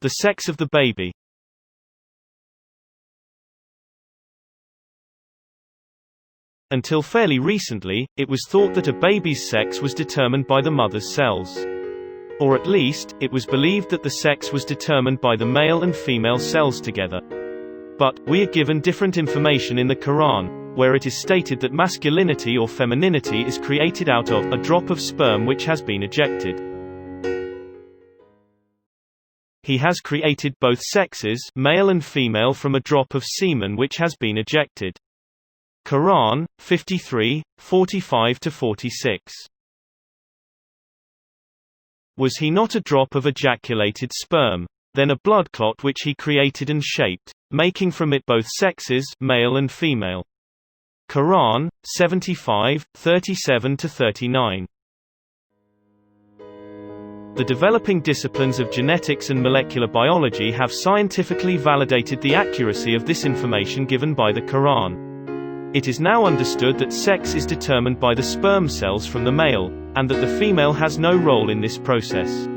The sex of the baby. Until fairly recently, it was thought that a baby's sex was determined by the mother's cells. Or at least, it was believed that the sex was determined by the male and female cells together. But, we are given different information in the Qur'an, where it is stated that masculinity or femininity is created out of a drop of sperm which has been ejected. He has created both sexes, male and female, from a drop of semen which has been ejected. Qur'an 53, 45-46. Was he not a drop of ejaculated sperm, then a blood clot which he created and shaped, making from it both sexes, male and female? Qur'an 75, 37-39. The developing disciplines of genetics and molecular biology have scientifically validated the accuracy of this information given by the Qur'an. It is now understood that sex is determined by the sperm cells from the male, and that the female has no role in this process.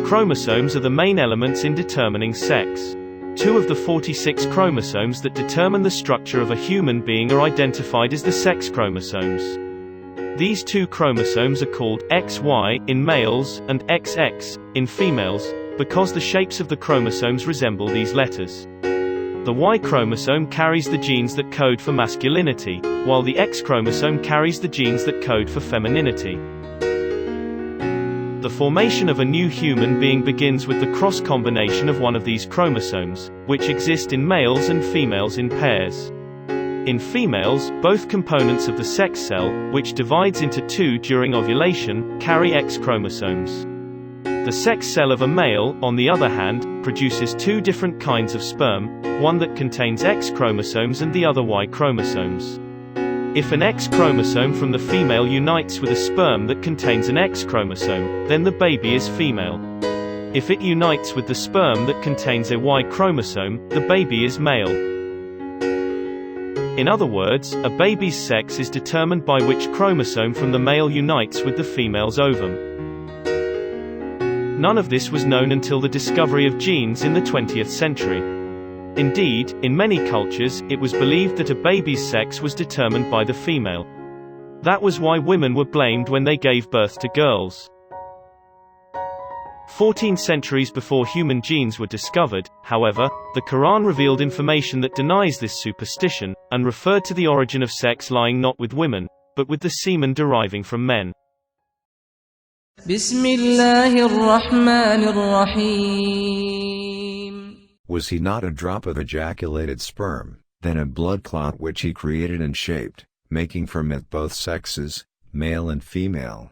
Chromosomes are the main elements in determining sex. 2 of the 46 chromosomes that determine the structure of a human being are identified as the sex chromosomes. These 2 chromosomes are called XY in males and XX in females, because the shapes of the chromosomes resemble these letters. The Y chromosome carries the genes that code for masculinity, while the X chromosome carries the genes that code for femininity. The formation of a new human being begins with the cross combination of one of these chromosomes, which exist in males and females in pairs. In females, both components of the sex cell, which divides into 2 during ovulation, carry X chromosomes. The sex cell of a male, on the other hand, produces 2 different kinds of sperm, one that contains X chromosomes and the other Y chromosomes. If an X chromosome from the female unites with a sperm that contains an X chromosome, then the baby is female. If it unites with the sperm that contains a Y chromosome, the baby is male. In other words, a baby's sex is determined by which chromosome from the male unites with the female's ovum. None of this was known until the discovery of genes in the 20th century. Indeed, in many cultures, it was believed that a baby's sex was determined by the female. That was why women were blamed when they gave birth to girls. 14 centuries before human genes were discovered, however, the Qur'an revealed information that denies this superstition, and referred to the origin of sex lying not with women, but with the semen deriving from men. Bismillahir-Rahmanir-Rahim. Was he not a drop of ejaculated sperm, then a blood clot which he created and shaped, making from it both sexes, male and female?